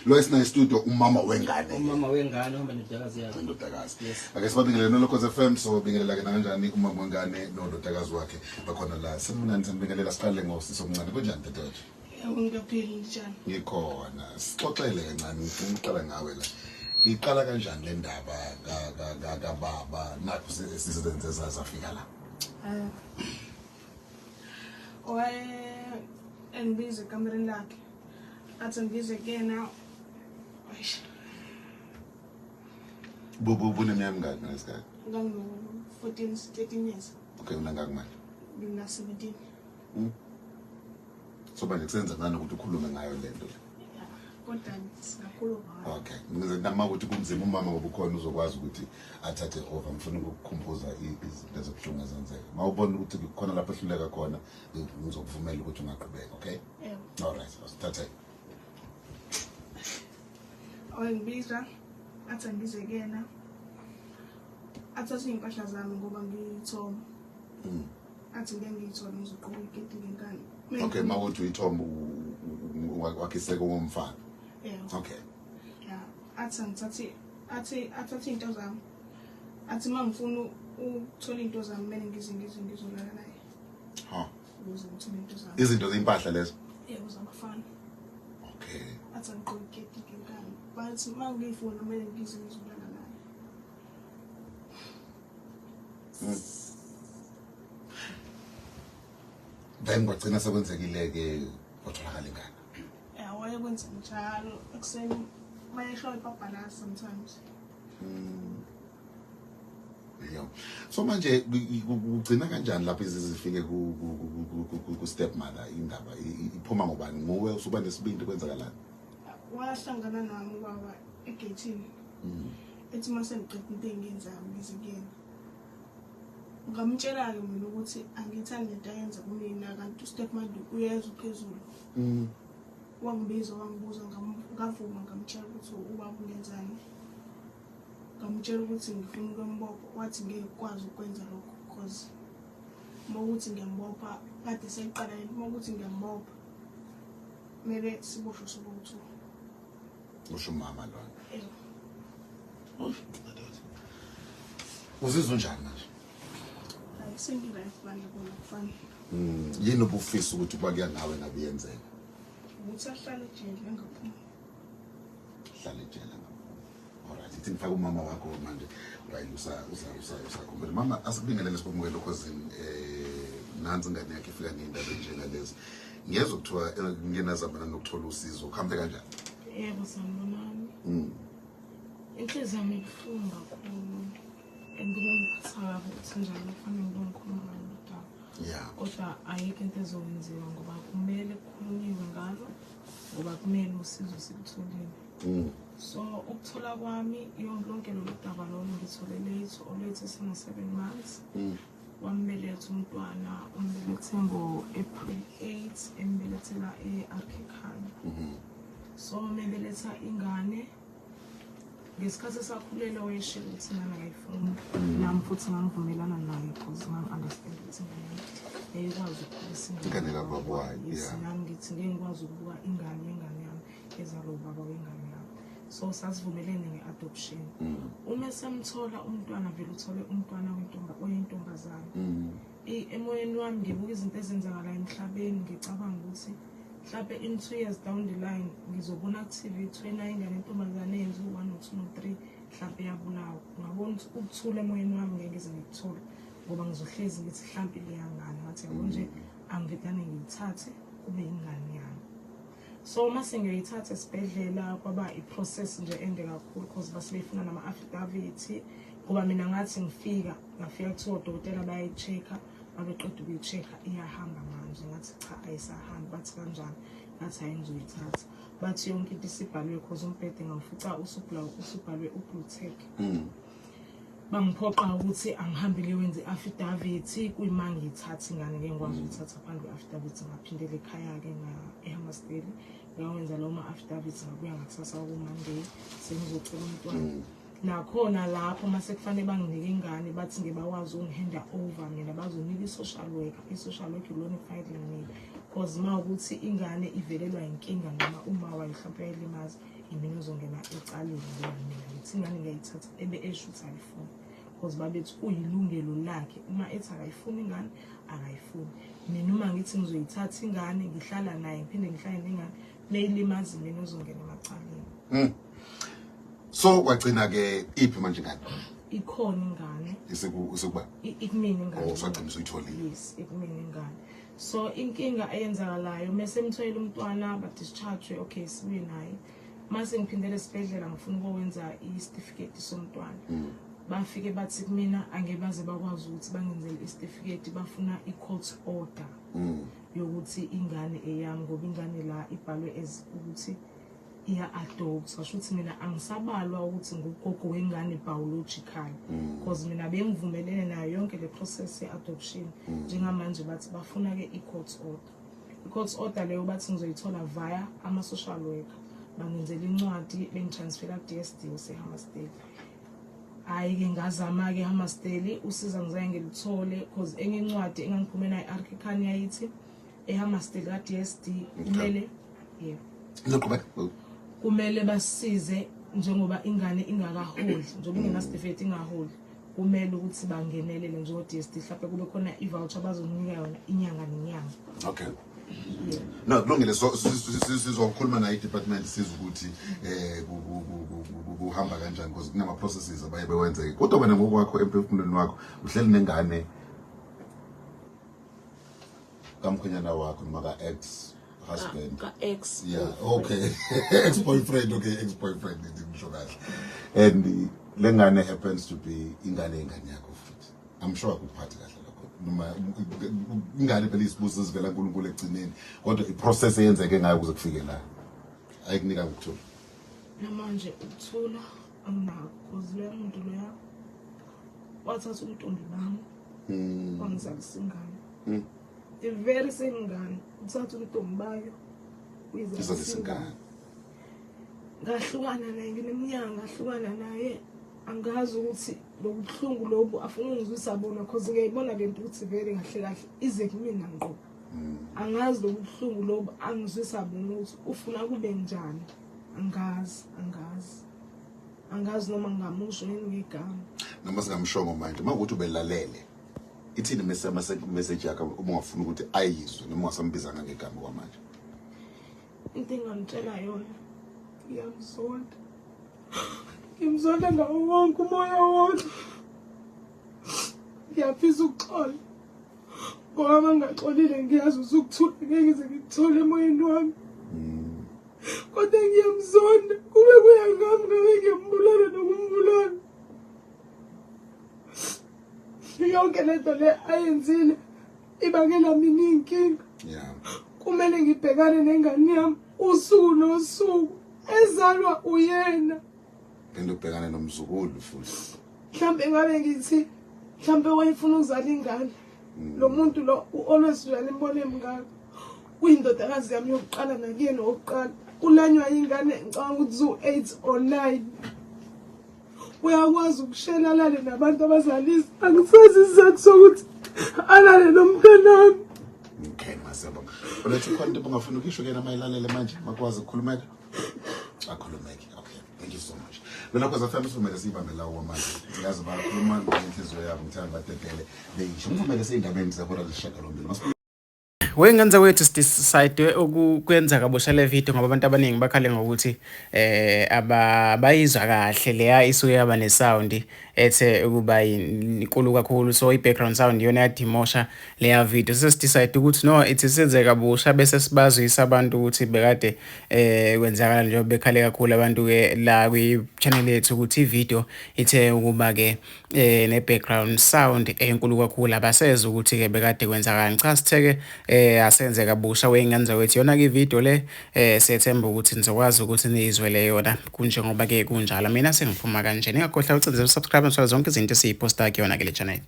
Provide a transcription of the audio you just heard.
lo esina studio umama wengane uhamba nendodakazi yakhe. Indodakazi. Yes. Ake sibabingelele noLokhoze FM, so bingelela ke kanjani umama wengane nododakazi wakhe bakhona la. Sifuna nibingelela siqale ngosiso omncane kunjani dadewethu? Ngiyaphila njani? Ngikhona. Sixoxele kancane uqala ngawe la. Iqala kanjani le ndaba kababa nakho sisebenze zafika la? Engibize ekamereni lakhe. Athi ngize kena. Bubu neminyaka mingaki ngesikhathi? Ngango 13 years. Okay, unangaki manje? Ngina 17. So manje kusenza ngani ukuthi ukhulume ngayo lento? Kodwa singakhuluma ngayo. Okay, ngize nama ukuthi kunzima umama ngoba ukhona uzokwazi ukuthi athathe over. Ngifuna ukukhumbuza izinto ezobuhlungu ezenzeka. Mawubona ukuthi kukhona lapho ehluleka khona, ngizokuvumela ukuthi ungaqhubeka, okay? Yeah. All right, asithathe. Ngibiza athi ngize kena. Athathe impahla zami ngoba ngiyithoma. Athi ngeke ngiyithole ngizoqhubeka igedi ngenkani. Okay, mawuthi uyithomba wakiseke ngomfana. Yeah. Okay. Yeah. Athathe into zami. Athi mangifuna ukuthola into zami kumele ngizolala naye. Ha. Ukuze ngithole into zami. Izinto zeimpahla lezo? Yeah, uzabafana. Okay. Athi ngiqhubeka igedi ngenkani. Bathi mangifuna kumele ngizolala naye. Then kwagcina sekwenzekile ke otholakala ingane. Yeah, wayekwenza njalo ekuseni bayeshoya ibhabhala sometimes. Yeah. So manje ugcina kanjani lapho izifike ku stepmother indaba iphuma ngobani ngowe usuba nesibindi kwenzakalani? Wahlangana nami ubaba egate. Ethi mase ngiqeda into engiyenzayo ngizikena. Ngamtshela ke mina ukuthi angithandi into ayenza kumina kanti stepmother uyeza uphezulu. Wangibiza wangibuza ngavuma ngamtshela ukuthi ubaba ungenzani. Ngamtshela ukuthi ngifuna ukwembopha wathi ngeke ukwazi ukwenza lokho because mawuthi ngiyambopha kade seyiqala yini mawuthi ngiyambopha mele siboshwe sobo2. Usho mama lo. Uzizwa njani manje? Sengila ifana bona kufana. Yini obufisa ukuthi kuba nawe ngabe yenzeka? Ukuthi ahlale ejele engaphuma. Hlale ejele ngaphuma. Alright, ithi ngifaka umama wakho manje. Right, usakhomela. Mama asibingelele sibonke lokhozini nansi ingane yakhe ifika nendaba njena lezi. Ngiyezwa ukuthiwa ngenazamana nokuthola usizo. Kuhambe kanjani? Yebo sanibonani. Inhliziyo yami ibuhlungu kakhulu. Ngiyangiphatha ukuthi njalo kufanele ngikhulume ngalo. Yeah. Kodwa ayikho into ezokwenziwa ngoba kumele kukhulunywe ngalo ngoba kumele usizo sikutholile. So ukuthola kwami lonke lo daba lo ngithole late sina 7 months. Wambeletha umntwana umbelethe ngo-April 8 embelethela eArkhikhan. So mebeletha ingane ngesikhathi sakhulelwa wayeshiya ukuthi ingane akayifuni. Nami futhi ngangivumelana naye because ngangi-understand ukuthi ingane ekwazi ukukhulisa ingane kababa wayo. Yes, nami ngithi ngeke ngikwazi ukubuka ingane yengane yami ezalo baba wengane yami. So sasivumelene nge-adoption. Uma semthola umntwana vele uthole umntwana oyintombazane. Emoyeni wami ngibuka izinto ezenzakala emhlabeni ngicabanga ukuthi mhlawumbe in 2 years down the line ngizobona ku-TV kuthiwa ingane yentombazane yenze 1 or 2 or 3 mhlawumbe yabulawa. Ngabona ukuthi ukuthula emoyeni wami ngeke ngize ngikuthole ngoba ngizohlezi ngithi mhlawumbe leya ngane ngathi yabo nje angivedane ngiyithathe kube ingane yami. So mase ngiyithatha esibhedlela kwaba iprocess nje ende kakhulu because basebefuna nama-affidavit ngoba mina ngathi ngafika kuthiwa odokotela bayayi-check-a babeqeda ukuyi-check-a iyahamba manje ngathi cha ayisahambi bathi kanjani ngathi hayi ngizoyithatha bathi yonke into isibhalwe because umbhede ngawufica usubhalwe uBluetech. Bangiphoqa ukuthi angihambe ngiyowenza i-affidavit kuyima ngiyithatha ingane ngeke ngikwazi ukuyithatha phandle i-affidavit ngaphindela ekhaya-ke eHammersdale ngawenza lawo ma-affidavit ngabuya ngakusasa kuMonday sengizocela umntwana. Nakhona lapho mase kufanele banginike ingane bathi ngebakwazi ungihanda over mina bazonika i-social worker. I-social worker ilona ifile nami cause mawukuthi ingane ivelelwa inkinga noma uma wayihlampe yalimaza imina ozongena ecaleni mina ngithi ingane ngiyayithatha ebe eshuthi ayifuni cause babethi uyilungelo lakhe uma ethi akayifuni ingane akayifuni mina uma ngithi ngizoyithatha ingane ngihlala naye ngiphinde ngihlale nengane neyilimaza mina ozongena emacaleni. So wagcina ke iphi manje ingane? Ikhona ingane isekuba ikumina ingane. Oh sagcina usuyitholile. Yes, ikumina ingane. So inkinga eyenzakalayo mase mthoyela umntwana ba discharge okay sibuye naye mase ngiphindele esibhedlela ngifuna ukwenza i-certificate somntwana bafike bathi kumina angebaze bakwazi ukuthi bangenzele i-certificate bafuna i-court order yokuthi ingane eyami ngoba ingane la ibhalwe as ukuthi iya adopt washo ukuthi mina angisabalwa ukuthi ngogogo wengane biological because mina bengivumelene nayo yonke le process ye adoption njengamanje bathi bafuna ke i-court order. I-court order leyo bathi ngizoyithola via ama social worker bangenzela incwadi bengitransfera DSD useHammersdale. Hayi ke ngazama ke Hammersdale usiza ngizaye ngilithole because enye incwadi engangiphumela i-archican yayithi eHammersdale ka DSD kumele kumele basize njengoba ingane ingakaholi njengoba ingena certificate ingaholi kumele ukuthi bangenelele njengo DSD mhlawumbe kube khona i-voucher bazonika yona inyanga nenyanga. Okay. No kulungile sizokhuluma naye department siza ukuthi kuhamba kanjani because kunama processes abaye bewenze kodwa wena ngokwakho emphefumulweni wakho uhleli nengane kamkhwenyana wakho noma ka ex husband ka ex okay ex boyfriend ex-boyfriend ngisho kahle and lengane happens to be ingane yakho futhi I'm sure akuphathi kahle lokho noma ingane phela isibuzo sivela kuNkulunkulu egcineni kodwa iprocess eyenzeke ngayo ukuze kufike la ayikunika ukuthula namanje ukuthula anginako because le muntu loya wathatha umntombi bami wangizalisa ingane the very same ngane uthatha umntombi bayo uyizalisa ingane ngahlukana naye ngineminyaka ngahlukana naye angazi ukuthi lobuhlungu lobu afuna ngizwisa bona because ngiyayibona lento ukuthi very kahle kahle ize kumina ngqo angazi lobuhlungu lobu angizwisa bona ukuthi ufuna kube njani angazi noma ngamusho ngigama noma singamshongo manje mawukuthi ubelalele ithini message yakho uma ungafuna ukuthi ayizwe noma ungasambizanga ngegama kwamanje into engangitshela yona ngimzonda ngawo wonke umoya wonke ngiyafisa ukuxola ngoba mangaxolile ngiyazi ukuthula ngeke ngize ngikuthole emoyeni wami kodwa ngiyamzonda kube kuyangami ngabe ngiyambulala nokumbulala yonke lento le ayenzile ibangela mina inkinga kumele ngibhekane nengane yami usuku nosuku ezalwa uyena into ubhekane nomzukulu futhi mhlambe ngabe ngithi mhlambe wayefuna ukuzala ingane lo muntu lo always uyala imbone emngaka uyindodakazi yami yokuqala nakuyena oqala ulanywa ingane ngicabanga ukuthi zu8 or 9 uyakwazi ukushela lale nabantu abazalisa angisazi isizathu sokuthi alale nomntanami okay masiyabonga ulethe khona into ongafuna ukisho kena mayilalele manje makwazi ukukhulumeka akhulumeke okay thank you so much mina kwaza family kumele sibambe lawo manje siyazi bakhuluma ngenhliziyo yabo ngithanda batetele beyisho kumele seyindabeni zabona lishakalombili Wengenza wethu sidecide ukwenza kabusha le video ngoba abantu abaningi bakhale ngokuthi abayizwa kahle leya isuke yaba nesound ethe ukuba inkulu kakhulu so i-background sound yona yadimosha leya video sesidecide ukuthi no ithi senze kabusha bese sibazwisa abantu ukuthi bekade kwenzakala nje bekhale kakhulu abantu ke la kwi-channel yethu ukuthi i-video ithe ukuba ke ne-background sound enkulu kakhulu abaseze ukuthi ke bekade kwenzakala cha sitheke asenze kabusha wengenza wethu yona ke video le sethemba ukuthi nizokwazi ukuthi nizwele yona kunjengoba ke kunjalo mina sengiphuma kanje ningakhohlwa ucindezela subscribe zonke izinto esiyiposta kuyona ke le channel.